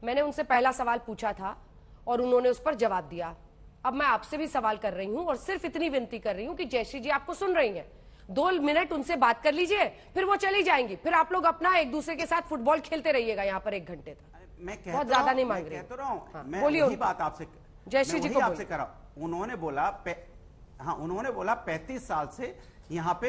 मैंने उनसे पहला सवाल पूछा था और उन्होंने उस पर जवाब दिया। अब मैं आपसे भी सवाल कर रही हूं और सिर्फ इतनी विनती कर रही हूं कि जयश्री जी आपको सुन रही हैं, 2 मिनट उनसे बात कर लीजिए, फिर वो चली जाएंगी, फिर आप लोग अपना एक दूसरे के साथ फुटबॉल खेलते रहिएगा यहाँ पर 1 घंटे तक। मैं बहुत ज्यादा नहीं मांग रही, मैं वही बात आपसे जयश्री जी को आपसे कर रहा हूं। उन्होंने बोला 35 साल से यहाँ पे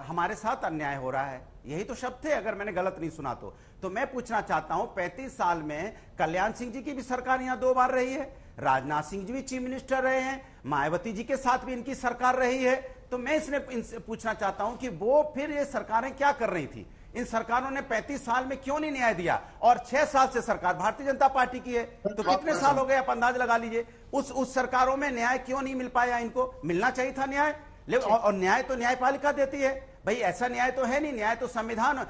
हमारे साथ अन्याय हो रहा है, यही तो शब्द थे, अगर मैंने गलत नहीं सुना तो मैं पूछना चाहता हूं 35 साल में कल्याण सिंह जी की भी सरकार यहाँ 2 बार रही है, राजनाथ सिंह जी भी चीफ मिनिस्टर रहे हैं, मायावती जी के साथ भी इनकी सरकार रही है, तो मैं इनसे पूछना चाहता हूं कि वो फिर ये सरकारें क्या कर रही थी? इन सरकारों ने 35 साल में क्यों नहीं न्याय दिया? और 6 साल से सरकार भारतीय जनता पार्टी की है, तो कितने साल हो गए आप अंदाज लगा लीजिए। उस सरकारों में न्याय क्यों नहीं मिल पाया? इनको मिलना चाहिए था न्याय, और न्याय तो न्यायपालिका देती है भाई, ऐसा न्याय तो है नहीं, न्याय तो संविधान।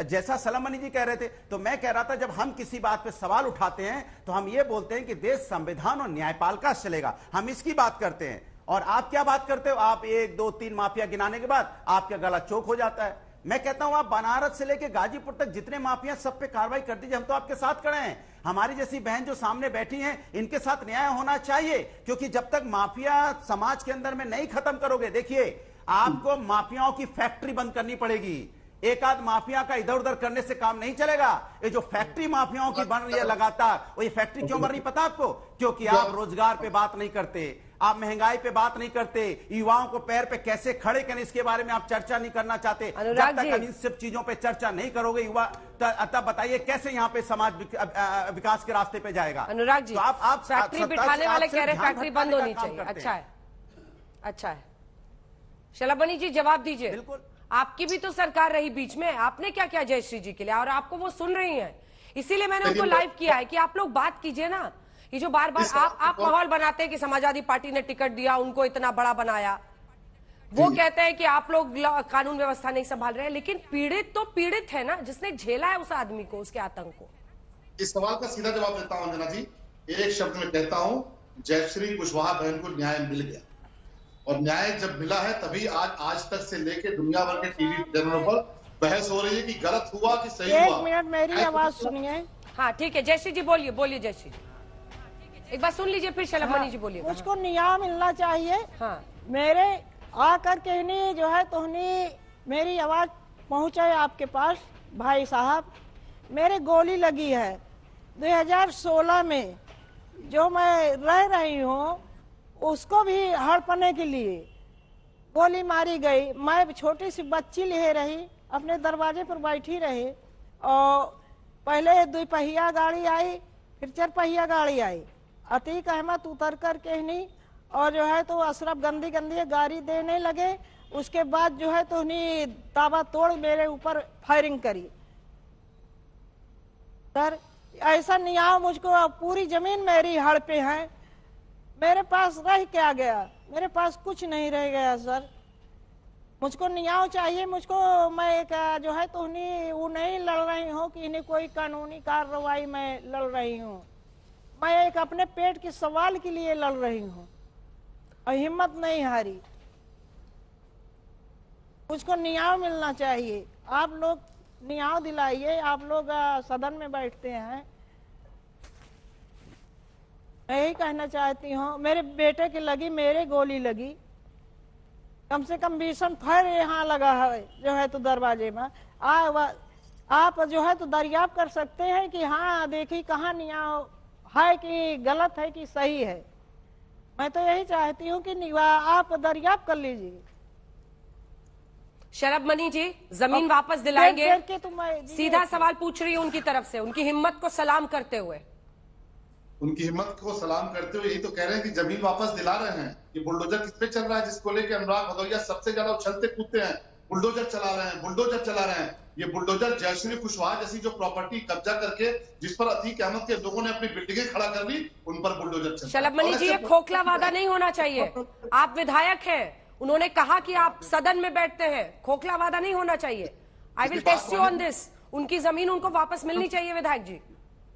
जैसा सलम अली जी कह रहे थे, तो मैं कह रहा था जब हम किसी बात पे सवाल उठाते हैं तो हम ये बोलते हैं कि देश संविधान और न्यायपालिका से चलेगा, हम इसकी बात करते हैं। और आप क्या बात करते हो? आप 1 2 3 माफिया गिनाने के बाद आपका गला चौक हो जाता है। मैं कहता हूं आप बनारस से लेकर गाजीपुर तक जितने माफिया, सब पे कार्रवाई कर दीजिए, हम तो आपके साथ खड़े हैं। हमारी जैसी बहन जो सामने बैठी हैं, इनके साथ न्याय होना चाहिए, क्योंकि जब तक माफिया समाज के अंदर में नहीं खत्म करोगे, देखिए आपको माफियाओं की फैक्ट्री बंद करनी पड़ेगी। एक आध माफिया का इधर उधर करने से काम नहीं चलेगा। ये जो फैक्ट्री माफियाओं की बन रही है लगातार, वो ये फैक्ट्री क्यों बन रही पता आपको? क्योंकि आप रोजगार पे बात नहीं करते, आप महंगाई पे बात नहीं करते, युवाओं को पैर पे कैसे खड़े करें इसके बारे में आप चर्चा नहीं करना चाहते। जब तक इन सब चीजों पे चर्चा नहीं करोगे युवा, तब बताइए कैसे यहाँ पे समाज विकास के रास्ते पे जाएगा? अनुराग जी, तो आप फैक्ट्री बिठाने वाले कह रहे फैक्ट्री बंद होनी चाहिए। अच्छा है शलभमणि जी, जवाब दीजिए। बिल्कुल, आपकी भी तो सरकार रही बीच में, आपने क्या किया जयश्री जी के लिए? और आपको वो सुन रही हैं, इसीलिए मैंने उनको लाइव किया है कि आप लोग बात कीजिए ना। ये जो बार बार आप माहौल बनाते हैं कि समाजवादी पार्टी ने टिकट दिया, उनको इतना बड़ा बनाया, वो कहते हैं कि आप लोग कानून व्यवस्था नहीं संभाल रहे हैं, लेकिन पीड़ित तो पीड़ित है ना, जिसने झेला है उस आदमी को, उसके आतंक को। इस सवाल का सीधा जवाब देता हूं अंजना जी, एक शब्द में कहता हूं, जयश्री कुशवाहा बहन को न्याय मिल गया, और न्याय जब मिला है तभी आज तक से लेके दुनिया भर के टीवी चैनलों पर बहस हो रही है कि गलत हुआ कि सही हुआ। 1 मिनट मेरी आवाज सुनिए। हाँ ठीक है जयश्री जी, बोलिए जयश्री, एक बार सुन लीजिए, फिर शलभमणि जी बोलिए। मुझको न्याय मिलना चाहिए। हाँ, मेरे आकर कहनी जो है तुहनी मेरी आवाज पहुंचे आपके पास भाई साहब। मेरे गोली लगी है 2016 में, जो मैं रह रही हूँ उसको भी हड़पने के लिए गोली मारी गई। मैं छोटी सी बच्ची लिए रही, अपने दरवाजे पर बैठी रही, और पहले 2 पहिया गाड़ी आई, फिर 4 पहिया गाड़ी आई। अतीक अहमद उतर कर के नहीं, और जो है तो अशरफ गंदी गाड़ी देने लगे। उसके बाद जो है तो उन्हीं ताबड़तोड़ मेरे ऊपर फायरिंग करी। सर ऐसा न्याय मुझको, पूरी जमीन मेरी हड़पे है, मेरे पास रह क्या गया? मेरे पास कुछ नहीं रह गया सर। मुझको न्याय चाहिए। मुझको, मैं एक जो है तो वो नहीं लड़ रही हूँ कि इन्हें कोई कानूनी कार्रवाई मैं लड़ रही हूँ, मैं एक अपने पेट के सवाल के लिए लड़ रही हूँ, और हिम्मत नहीं हारी। मुझको न्याय मिलना चाहिए। आप लोग न्याय दिलाइए। आप लोग सदन में बैठते हैं, मैं यही कहना चाहती हूँ। मेरे बेटे की लगी, मेरे गोली लगी, कम से कम भीषण फायर यहाँ लगा है जो है तो दरवाजे में। आप जो है तो दरियाफ्त कर सकते हैं कि हाँ देखिए कहाँ न्याय है कि गलत है कि सही है। मैं तो यही चाहती हूँ कि आप दरियाफ्त कर लीजिए। शलभमणि जी, जमीन वापस दिलाएंगे? सीधा सवाल पूछ रही हूँ उनकी तरफ से, उनकी हिम्मत को सलाम करते हुए। उनकी हिम्मत को सलाम करते हुए यही तो कह रहे हैं कि जमीन वापस दिला रहे हैं। ये बुलडोजर किस पे चल रहा है, जिसको लेके अनुराग भदौरिया सबसे ज्यादा उछलते कूदते हैं? बुलडोजर चला रहे हैं। ये बुलडोजर जयश्री कुशवाहा जैसी जो प्रॉपर्टी कब्जा करके, जिस पर अतीक अहमद के लोगों ने अपनी बिल्डिंगें खड़ा कर ली, उन पर बुलडोजर चल। शलभमणि जी, ये खोखला वादा नहीं होना चाहिए। आप विधायक हैं, उन्होंने कहा कि आप सदन में बैठते हैं, खोखला वादा नहीं होना चाहिए। I will test you on this. उनकी जमीन उनको वापस मिलनी चाहिए विधायक जी।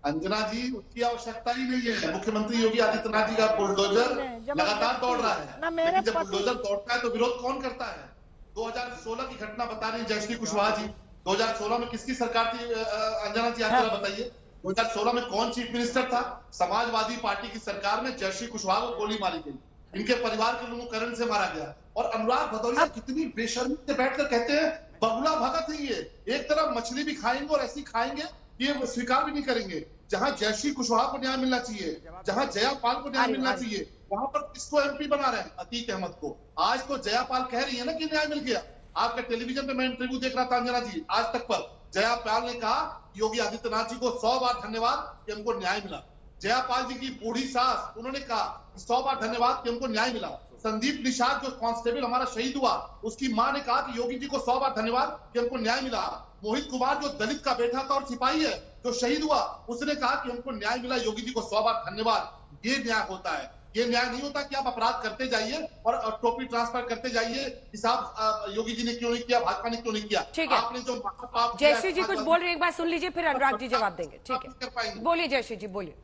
अंजना जी, उसकी आवश्यकता ही नहीं है। मुख्यमंत्री योगी आदित्यनाथ जी का बुलडोजर लगातार दौड़ रहा है, लेकिन जब बुलडोजर दौड़ता है तो विरोध कौन करता है? 2016 की घटना बता रही जयश्री कुशवाहा जी, 2016 में किसकी सरकार थी अंजना जी, आप जरा बताइए। 2016 में कौन चीफ मिनिस्टर था? समाजवादी पार्टी की सरकार में जयश्री कुशवाहा को गोली मारी गई, इनके परिवार के लोगों को करंट से मारा गया। और अनुराग भदौरिया कितनी बेशर्मी से बैठकर कहते हैं बगुला भगत है ये, एक तरफ मछली भी खाएंगे और ऐसी खाएंगे ये स्वीकार भी नहीं करेंगे। जहां जयश्री कुशवाहा को न्याय मिलना चाहिए, जहां जयापाल को न्याय मिलना चाहिए, वहां पर किसको एमपी बना रहे हैं? अतीक अहमद को। आज तो जयापाल कह रही है ना कि न्याय मिल गया। आपके टेलीविजन पे मैं इंटरव्यू देख रहा था अंजना जी आज तक पर, जयापाल ने कहा योगी आदित्यनाथ जी को 100 बार धन्यवाद कि हमको न्याय मिला। जयापाल जी की बूढ़ी सास, उन्होंने कहा 100 बार धन्यवाद कि हमको न्याय मिला। संदीप निषाद जो कांस्टेबल हमारा शहीद हुआ, उसकी मां ने कहा कि योगी जी को 100 बार धन्यवाद कि हमको न्याय मिला। मोहित कुमार जो दलित का बेटा था और सिपाही है, जो शहीद हुआ, उसने कहा कि हमको न्याय मिला, योगी जी को 100 बार धन्यवाद। ये न्याय होता है। ये न्याय नहीं होता कि आप अपराध करते जाइए और टोपी ट्रांसफर करते जाइए, हिसाब योगी जी ने क्यों नहीं किया, भाजपा ने क्यों नहीं किया। ठीक है, आपने जो महापाप जयश्री जी कुछ बोल रहे, एक बार सुन लीजिए फिर अनुराग जी जवाब देंगे। ठीक है, बोलिए जयश्री जी, बोलिए।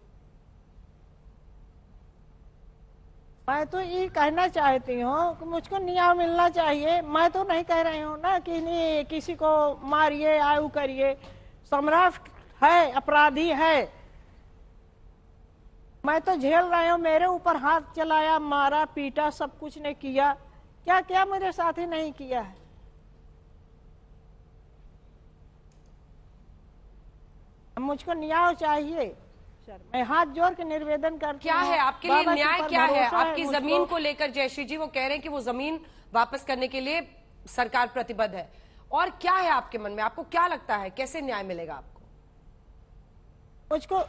मैं तो ये कहना चाहती हूँ कि मुझको न्याय मिलना चाहिए। मैं तो नहीं कह रही हूँ ना कि नहीं किसी को मारिए आयु करिए, सम्राट है, अपराधी है, मैं तो झेल रही हूँ। मेरे ऊपर हाथ चलाया, मारा पीटा, सब कुछ ने किया, क्या क्या मेरे साथ ही नहीं किया है। मुझको न्याय चाहिए सर, मैं हाथ जोड़ के निवेदन करती क्या हूँ। है आपके लिए न्याय, क्या है आपकी मुझको। जमीन को लेकर? जयश्री जी वो कह रहे हैं कि वो जमीन वापस करने के लिए सरकार प्रतिबद्ध है, और क्या है आपके मन में, आपको क्या लगता है कैसे न्याय मिलेगा आपको? मुझको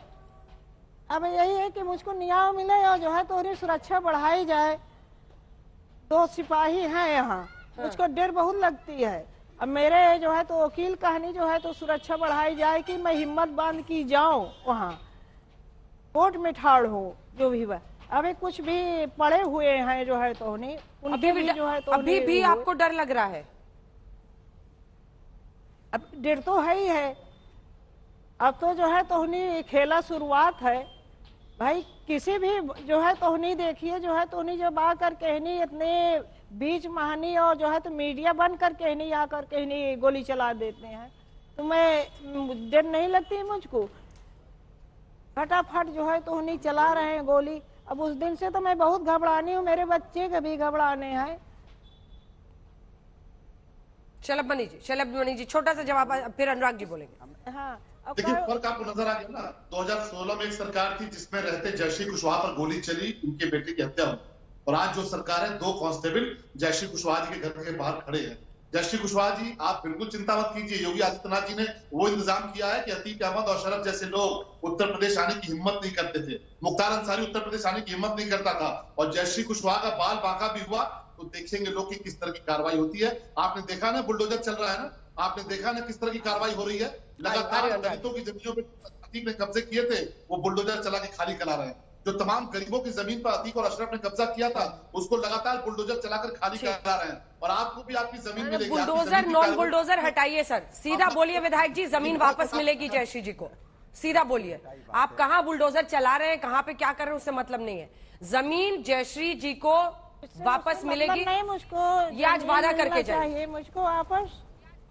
अब यही है कि मुझको न्याय मिले और जो है तो सुरक्षा बढ़ाई जाए। 2 सिपाही हैं यहाँ, मुझको डर बहुत लगती है। अब मेरे जो है तो वकील कहानी जो है तो सुरक्षा बढ़ाई जाए कि मैं हिम्मत बांध की जाऊं वहाँ कोर्ट में ठाड़ हो, जो भी है। अभी कुछ भी पड़े हुए हैं जो है तो नहीं, उनके भी जो है तो अभी भी आपको डर लग रहा है? अब डर तो है ही है। अब तो जो है तो उन्हीं खेला शुरुआत है भाई। किसी भी जो है तो उन्हीं देखिए जो है तो उन्हीं जब आकर कहनी इतने बीच महानी और जो है तो मीडिया बन कर कहनी आकर कहनी गोली चला देते हैं, तो मैं डर नहीं लगती मुझको। फटाफट जो है तो उन्हीं चला रहे हैं गोली। अब उस दिन से तो मैं बहुत घबरानी हूँ, मेरे बच्चे के भी घबराने हैं। शलभ मणि जी छोटा सा जवाब, फिर अनुराग जी बोलेंगे। हाँ, देखिए फर्क आपको नजर आ गया ना। 2016 में एक सरकार थी जिसमें रहते जयश्री कुशवाहा पर गोली चली, उनके बेटे की हत्या हुई, और आज जो सरकार है 2 कांस्टेबल जयश्री कुशवाहा जी के घर के बाहर खड़े हैं। जयश्री कुशवाहा जी आप बिल्कुल चिंता मत कीजिए, योगी आदित्यनाथ जी ने वो इंतजाम किया है कि अतीक अहमद और शरफ जैसे लोग उत्तर प्रदेश आने की हिम्मत नहीं करते थे। मुख्तार अंसारी उत्तर प्रदेश आने की हिम्मत नहीं करता था, और जयश्री कुशवाहा का बाल बांका भी हुआ तो देखेंगे लोग कि किस तरह की कार्रवाई होती है। आपने देखा ना बुलडोजर चल रहा है ना, आपने देखा ना किस तरह की कार्रवाई हो रही है। लगातार दलितों की जमीनों पे अतीक ने कब्जे किए थे, वो बुलडोजर चला के खाली करा रहे हैं। जो तमाम गरीबों की जमीन पर अतीक और अशरफ ने कब्जा किया था, उसको लगातार बुलडोजर चलाकर खाली करा रहे हैं। और आपको भी आपकी जमीन मिलेगी। बुलडोजर नॉन बुलडोजर हटाइए सर, सीधा बोलिए विधायक जी, जमीन वापस मिलेगी जयश्री जी को, सीधा बोलिए। आप कहाँ बुलडोजर चला रहे हैं, कहाँ पे क्या कर रहे हैं, उससे मतलब नहीं है। जमीन जयश्री जी को वापस मिलेगी, नहीं मुझको ये आज वादा करके जाइए। मुझको वापस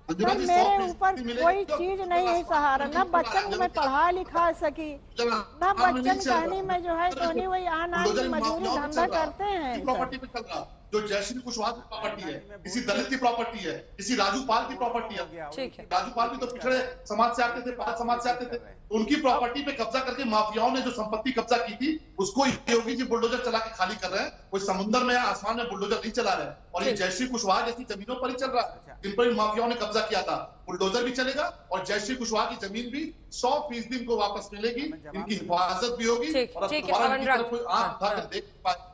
मेरे ऊपर कोई चीज नहीं है सहारा, ना बच्चन को मैं पढ़ा लिखा सकी, ना बच्चन कहनी में जो है तो नहीं वही आना मजदूरी धंधा करते हैं। प्रॉपर्टी पे चल रहा जो जयश्री कुशवाहा की प्रॉपर्टी है, किसी दलित की प्रॉपर्टी है, किसी राजूपाल की प्रॉपर्टी है। ठीक है, राजूपाल भी तो पिछड़े समाज से आते थे, पाल समाज से आते थे, उनकी प्रॉपर्टी पे कब्जा करके माफियाओं ने जो संपत्ति कब्जा की थी उसको योगी जी बुलडोजर चला के खाली कर रहे हैं। कोई समुद्र में या आसमान में बुलडोजर नहीं चला रहे हैं, और ये जयश्री कुशवाहा जैसी जमीनों पर ही चल रहा है जिन पर माफियाओं ने कब्जा किया था। बुलडोजर भी चलेगा और जयश्री कुशवाहा की जमीन भी 100% इनको वापस मिलेगी, इनकी हिफाजत भी होगी, और दोबारा इनकी तरफ कोई आंख उठाकर देख पाए